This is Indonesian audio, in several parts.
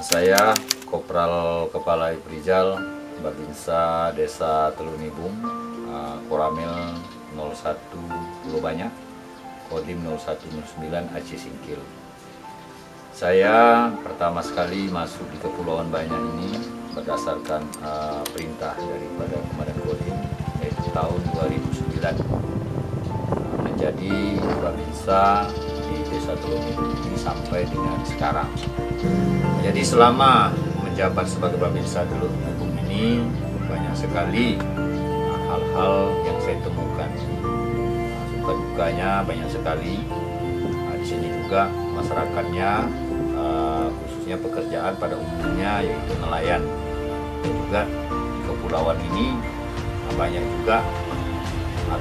Saya Kopral Kepala Iprijal Babinsa Desa Telunibung, Koramil 01 Pulau Banyak, Kodim 0109 Aceh Singkil. Saya pertama sekali masuk di Kepulauan Banyak ini berdasarkan perintah daripada Komandan Kodim, yaitu tahun 2009 menjadi Babinsa di Desa Telunibung ini sampai dengan sekarang. Jadi selama menjabat sebagai Babinsa Telunibung ini banyak sekali hal-hal yang saya temukan. Suka dukanya banyak sekali. Di sini juga masyarakatnya, khususnya pekerjaan pada umumnya yaitu nelayan. Dan juga di kepulauan ini banyak juga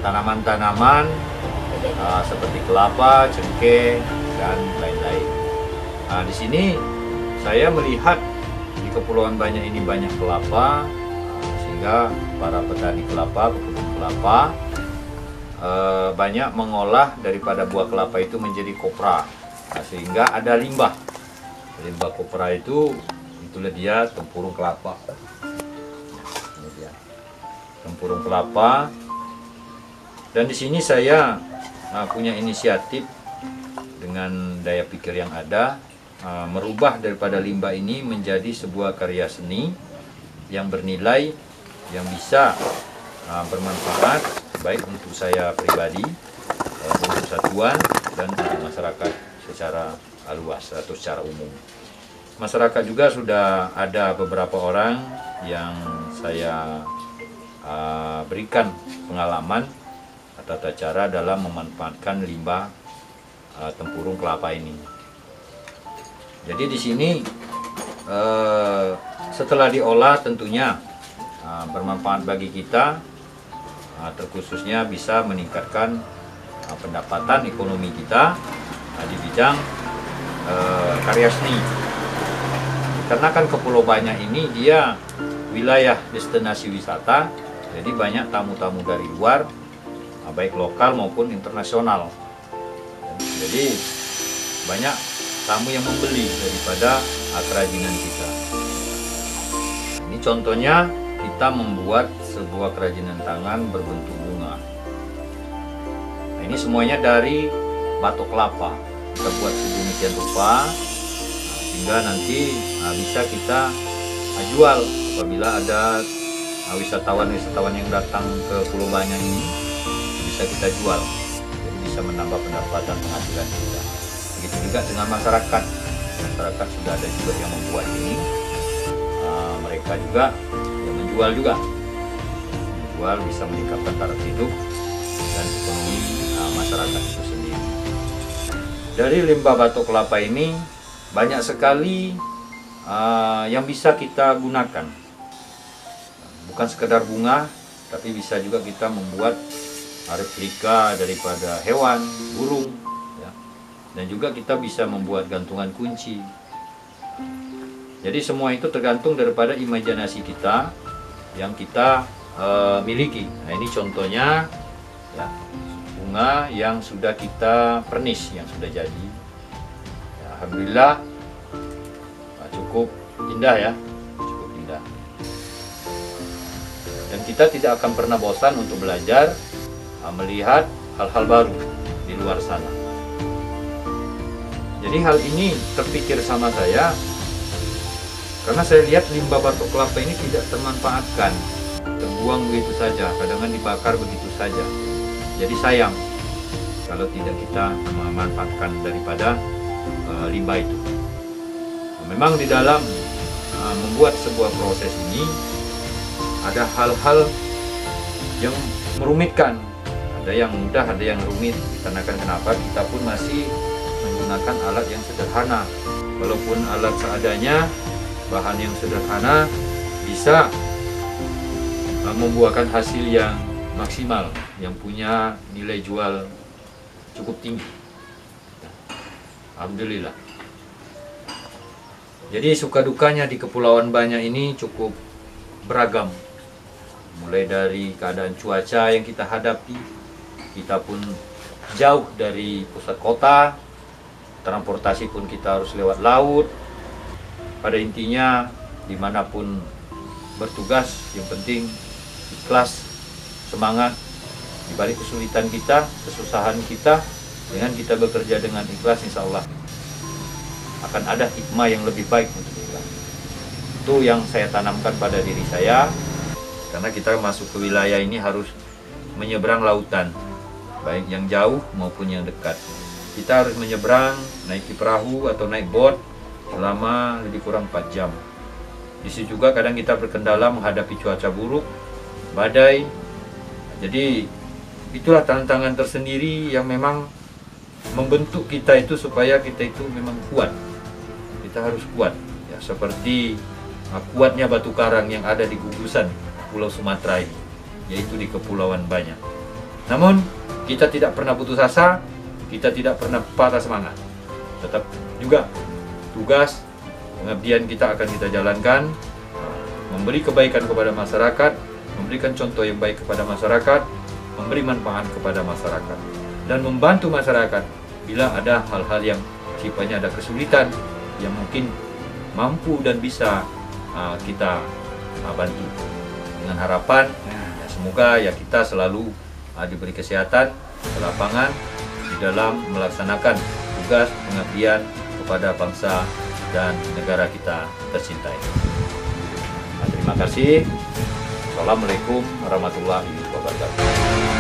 tanaman-tanaman seperti kelapa, cengkeh, dan lain-lain. Di sini saya melihat di Kepulauan Banyak ini banyak kelapa, sehingga para petani kelapa, pekebun kelapa banyak mengolah daripada buah kelapa itu menjadi kopra, sehingga ada limbah. Limbah kopra itulah dia tempurung kelapa. Ini dia tempurung kelapa. Dan di sini saya punya inisiatif dengan daya pikir yang ada, merubah daripada limbah ini menjadi sebuah karya seni yang bernilai, yang bisa bermanfaat baik untuk saya pribadi, untuk satuan, dan untuk masyarakat secara luas atau secara umum. Masyarakat juga sudah ada beberapa orang yang saya berikan pengalaman tata cara dalam memanfaatkan limbah tempurung kelapa ini. Jadi di sini setelah diolah tentunya bermanfaat bagi kita, terkhususnya bisa meningkatkan pendapatan ekonomi kita di bidang karya seni. Karena kan Kepulauan Banyak ini dia wilayah destinasi wisata, jadi banyak tamu-tamu dari luar, baik lokal maupun internasional. Jadi banyak tamu yang membeli daripada kerajinan kita. Ini contohnya kita membuat sebuah kerajinan tangan berbentuk bunga. Nah, ini semuanya dari batok kelapa. Kita buat sedemikian rupa sehingga nanti bisa kita jual apabila ada wisatawan-wisatawan yang datang ke Pulau Banyak ini, bisa kita jual. Jadi bisa menambah pendapatan penghasilan kita. Begitu juga dengan masyarakat. Masyarakat sudah ada juga yang membuat ini. Mereka juga yang menjual juga. Menjual bisa meningkatkan taraf hidup dan ekonomi masyarakat itu sendiri. Dari limbah batok kelapa ini banyak sekali yang bisa kita gunakan. Bukan sekedar bunga, tapi bisa juga kita membuat replika daripada hewan, burung, ya. Dan juga kita bisa membuat gantungan kunci. Jadi semua itu tergantung daripada imajinasi kita yang kita miliki. Nah ini contohnya ya, bunga yang sudah kita pernis, yang sudah jadi. Ya, alhamdulillah cukup indah ya, cukup indah. Dan kita tidak akan pernah bosan untuk belajar, melihat hal-hal baru di luar sana. Jadi hal ini terpikir sama saya karena saya lihat limbah batok kelapa ini tidak termanfaatkan, terbuang begitu saja, kadang-kadang dibakar begitu saja. Jadi sayang kalau tidak kita memanfaatkan daripada limbah itu. Memang di dalam membuat sebuah proses ini ada hal-hal yang merumitkan. Ada yang mudah, ada yang rumit. Karena kenapa kita pun masih menggunakan alat yang sederhana. Walaupun alat seadanya, bahan yang sederhana bisa membuahkan hasil yang maksimal, yang punya nilai jual cukup tinggi. Alhamdulillah. Jadi suka dukanya di Kepulauan Banyak ini cukup beragam. Mulai dari keadaan cuaca yang kita hadapi, kita pun jauh dari pusat kota, transportasi pun kita harus lewat laut, pada intinya dimanapun bertugas, yang penting ikhlas, semangat di balik kesulitan kita, kesusahan kita. Dengan kita bekerja dengan ikhlas, insya Allah akan ada hikmah yang lebih baik untuk kita. Itu yang saya tanamkan pada diri saya, karena kita masuk ke wilayah ini harus menyeberang lautan, baik yang jauh maupun yang dekat. Kita harus menyeberang, naiki perahu atau naik boat selama lebih kurang 4 jam. Di situ juga kadang kita berkendala menghadapi cuaca buruk, badai. Jadi itulah tantangan tersendiri yang memang membentuk kita itu supaya kita itu memang kuat. Kita harus kuat, ya, seperti kuatnya batu karang yang ada di gugusan Pulau Sumatera ini, yaitu di Kepulauan Banyak. Namun kita tidak pernah putus asa, kita tidak pernah patah semangat. Tetap juga tugas pengabdian kita akan kita jalankan, memberi kebaikan kepada masyarakat, memberikan contoh yang baik kepada masyarakat, memberi manfaat kepada masyarakat, dan membantu masyarakat bila ada hal-hal yang sifatnya ada kesulitan yang mungkin mampu dan bisa kita bantu. Dengan harapan ya, semoga ya kita selalu diberi kesehatan di lapangan di dalam melaksanakan tugas pengabdian kepada bangsa dan negara kita tercintai. Terima kasih. Assalamualaikum warahmatullahi wabarakatuh.